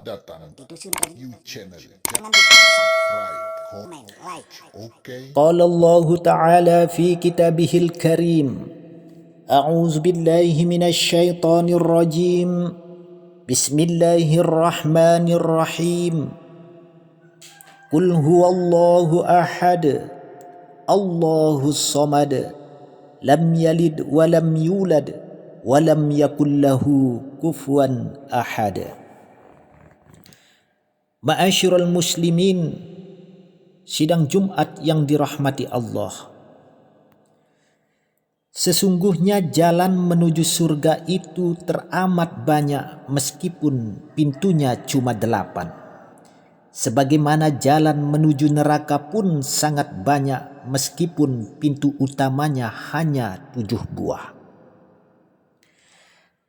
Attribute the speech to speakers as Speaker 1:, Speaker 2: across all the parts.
Speaker 1: datang
Speaker 2: di dusun Bali.
Speaker 1: You Channel.
Speaker 2: Jangan lupa
Speaker 1: Subscribe,
Speaker 2: komen, like.
Speaker 1: okay?
Speaker 3: قال الله تعالى في كتابه الكريم أعوذ بالله من الشيطان الرجيم بسم الله الرحمن الرحيم قل هو الله أحد الله الصمد لم يلد ولم يولد ولم يكن له كفوا أحد. Ma'asyiral muslimin, sidang Jumat yang dirahmati Allah. Sesungguhnya jalan menuju surga itu teramat banyak meskipun pintunya cuma 8. Sebagaimana jalan menuju neraka pun sangat banyak meskipun pintu utamanya hanya 7 buah.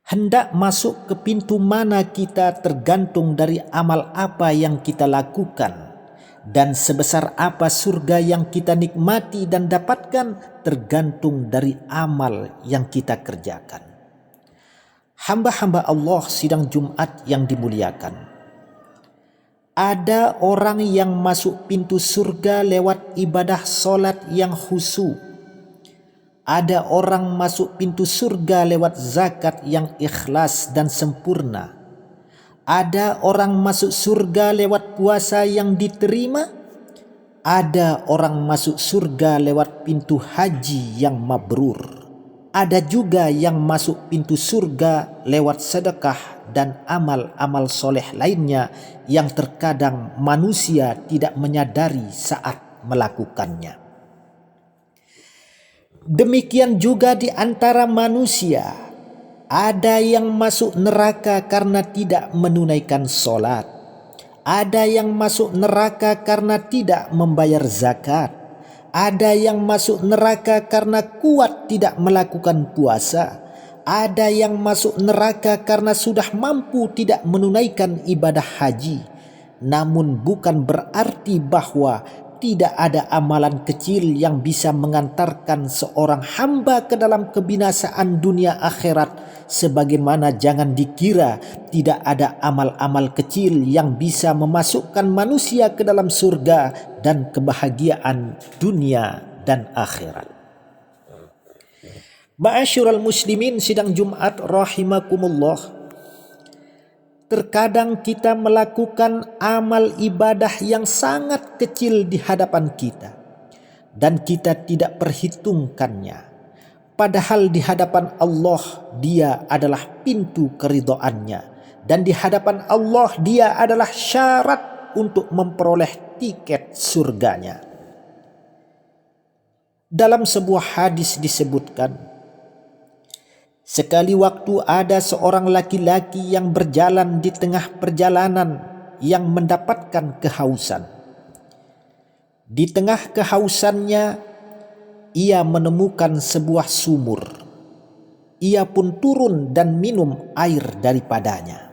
Speaker 3: Hendak masuk ke pintu mana kita tergantung dari amal apa yang kita lakukan, dan sebesar apa surga yang kita nikmati dan dapatkan tergantung dari amal yang kita kerjakan. Hamba-hamba Allah sidang Jumat yang dimuliakan, ada orang yang masuk pintu surga lewat ibadah solat yang khusyuk. Ada orang masuk pintu surga lewat zakat yang ikhlas dan sempurna. Ada orang masuk surga lewat puasa yang diterima. Ada orang masuk surga lewat pintu haji yang mabrur. Ada juga yang masuk pintu surga lewat sedekah dan amal-amal soleh lainnya yang terkadang manusia tidak menyadari saat melakukannya. Demikian juga di antara manusia, ada yang masuk neraka karena tidak menunaikan sholat. Ada yang masuk neraka karena tidak membayar zakat. Ada yang masuk neraka karena kuat tidak melakukan puasa. Ada yang masuk neraka karena sudah mampu tidak menunaikan ibadah haji. Namun bukan berarti bahwa tidak ada amalan kecil yang bisa mengantarkan seorang hamba ke dalam kebinasaan dunia akhirat, sebagaimana jangan dikira tidak ada amal-amal kecil yang bisa memasukkan manusia ke dalam surga dan kebahagiaan dunia dan akhirat. Ma'asyiral muslimin sidang Jumat rahimakumullah, terkadang kita melakukan amal ibadah yang sangat kecil di hadapan kita dan kita tidak perhitungkannya. Padahal di hadapan Allah dia adalah pintu keridhaannya, dan di hadapan Allah dia adalah syarat untuk memperoleh tiket surganya. Dalam sebuah hadis disebutkan, sekali waktu ada seorang laki-laki yang berjalan di tengah perjalanan yang mendapatkan kehausan. Di tengah kehausannya, ia menemukan sebuah sumur. Ia pun turun dan minum air daripadanya.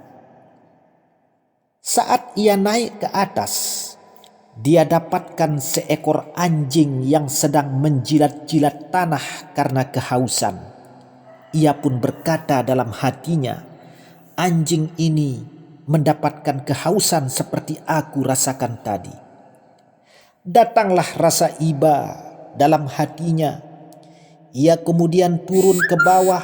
Speaker 3: Saat ia naik ke atas, dia dapatkan seekor anjing yang sedang menjilat-jilat tanah karena kehausan. Ia pun berkata dalam hatinya, anjing ini mendapatkan kehausan seperti aku rasakan tadi. Datanglah rasa iba dalam hatinya. Ia kemudian turun ke bawah,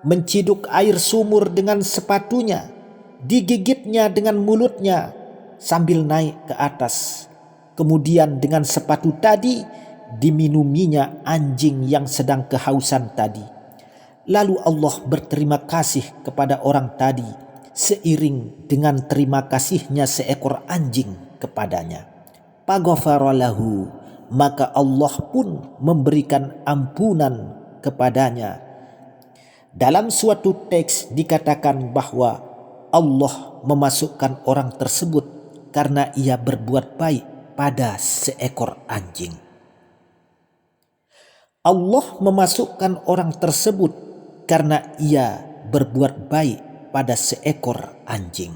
Speaker 3: menciduk air sumur dengan sepatunya, digigitnya dengan mulutnya sambil naik ke atas. Kemudian dengan sepatu tadi diminuminya anjing yang sedang kehausan tadi. Lalu Allah berterima kasih kepada orang tadi seiring dengan terima kasihnya seekor anjing kepadanya. Faghafara lahu, maka Allah pun memberikan ampunan kepadanya. Dalam suatu teks dikatakan bahwa Allah memasukkan orang tersebut karena ia berbuat baik pada seekor anjing. Allah memasukkan orang tersebut karena ia berbuat baik pada seekor anjing.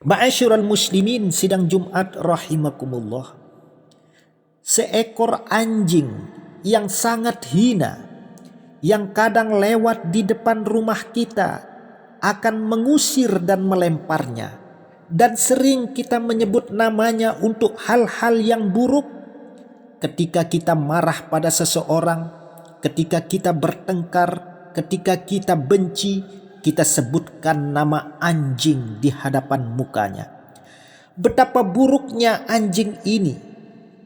Speaker 3: Ma'asyiral muslimin sidang Jumat rahimakumullah, seekor anjing yang sangat hina, yang kadang lewat di depan rumah kita, akan mengusir dan melemparnya. Dan sering kita menyebut namanya untuk hal-hal yang buruk. Ketika kita marah pada seseorang, ketika kita bertengkar, ketika kita benci, kita sebutkan nama anjing di hadapan mukanya. Betapa buruknya anjing ini.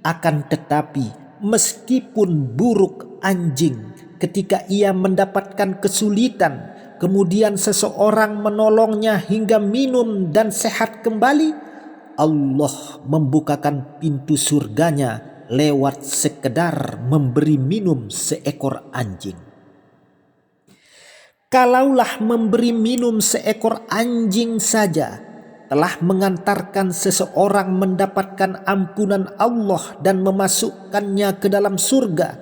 Speaker 3: Akan tetapi meskipun buruk anjing, ketika ia mendapatkan kesulitan, kemudian seseorang menolongnya hingga minum dan sehat kembali, Allah membukakan pintu surganya lewat sekedar memberi minum seekor anjing. Kalaulah memberi minum seekor anjing saja telah mengantarkan seseorang mendapatkan ampunan Allah dan memasukkannya ke dalam surga,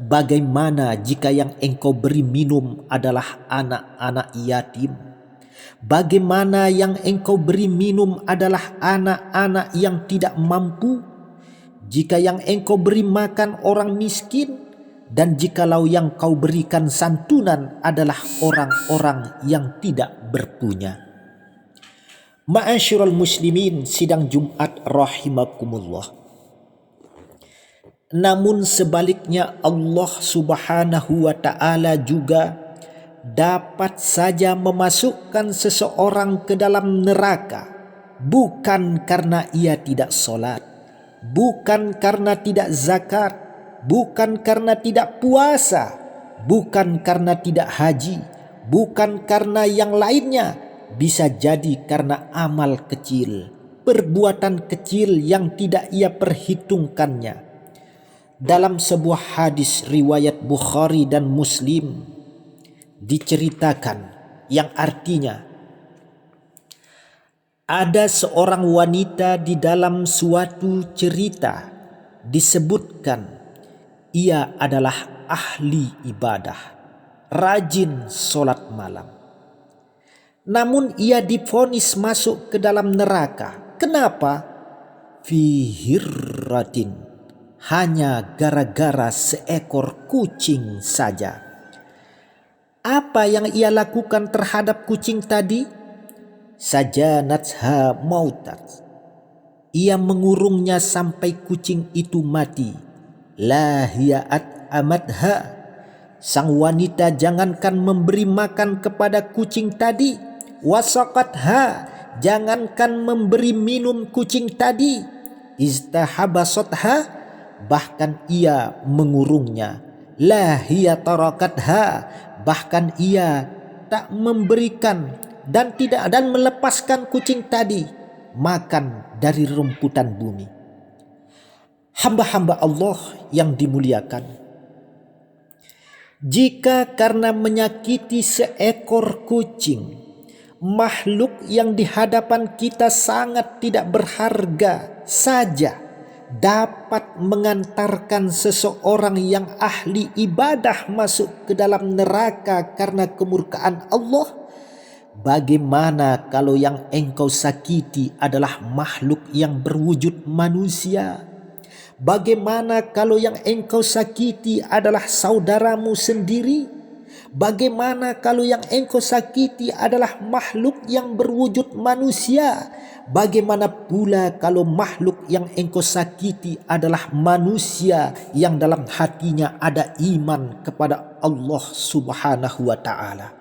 Speaker 3: bagaimana jika yang engkau beri minum adalah anak-anak yatim? Bagaimana yang engkau beri minum adalah anak-anak yang tidak mampu? Jika yang engkau beri makan orang miskin, dan jikalau yang kau berikan santunan adalah orang-orang yang tidak berpunya. Ma'asyiral muslimin sidang Jumat rahimakumullah. Namun sebaliknya Allah Subhanahu wa ta'ala juga dapat saja memasukkan seseorang ke dalam neraka, bukan karena ia tidak sholat, bukan karena tidak zakat, bukan karena tidak puasa, bukan karena tidak haji, bukan karena yang lainnya. Bisa jadi karena amal kecil, perbuatan kecil yang tidak ia perhitungkannya. Dalam sebuah hadis riwayat Bukhari dan Muslim diceritakan yang artinya, ada seorang wanita di dalam suatu cerita disebutkan ia adalah ahli ibadah, rajin sholat malam. Namun ia divonis masuk ke dalam neraka. Kenapa? Fi hirratin, hanya gara-gara seekor kucing saja. Apa yang ia lakukan terhadap kucing tadi? Sajanatha mautat, ia mengurungnya sampai kucing itu mati. Lahiyat amadha, sang wanita jangankan memberi makan kepada kucing tadi, wasaqatha, jangankan memberi minum kucing tadi, istahabasatha, bahkan ia mengurungnya. Lahiya tarakatha, bahkan ia tak memberikan dan melepaskan kucing tadi makan dari rumputan bumi. Hamba-hamba Allah yang dimuliakan, jika karena menyakiti seekor kucing, makhluk yang di hadapan kita sangat tidak berharga saja, dapat mengantarkan seseorang yang ahli ibadah masuk ke dalam neraka karena kemurkaan Allah, bagaimana kalau yang engkau sakiti adalah makhluk yang berwujud manusia? Bagaimana kalau yang engkau sakiti adalah saudaramu sendiri? Bagaimana kalau yang engkau sakiti adalah makhluk yang berwujud manusia? Bagaimana pula kalau makhluk yang engkau sakiti adalah manusia yang dalam hatinya ada iman kepada Allah Subhanahu wa ta'ala?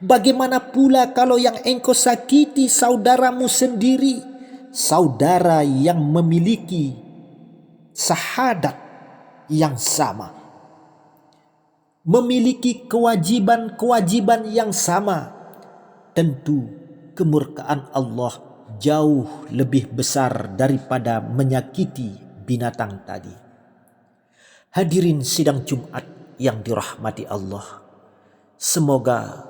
Speaker 3: Bagaimana pula kalau yang engkau sakiti saudaramu sendiri, saudara yang memiliki syahadat yang sama, memiliki kewajiban-kewajiban yang sama? Tentu kemurkaan Allah jauh lebih besar daripada menyakiti binatang tadi. Hadirin sidang Jumat yang dirahmati Allah, semoga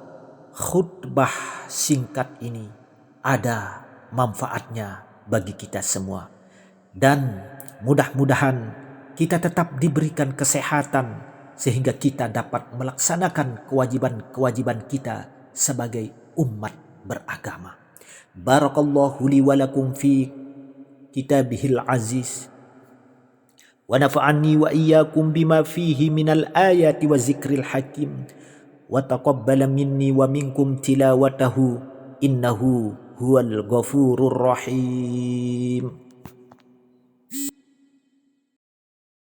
Speaker 3: khutbah singkat ini ada manfaatnya bagi kita semua, dan mudah-mudahan kita tetap diberikan kesehatan sehingga kita dapat melaksanakan kewajiban-kewajiban kita sebagai umat beragama. Barakallahu li wa lakum fi kitabihil aziz, wa nafa'ani wa iyyakum bima fihi minal ayati wa zikril hakim. wa taqabbal minni wa minkum tilawatahu innahu huwal ghafurur rahim.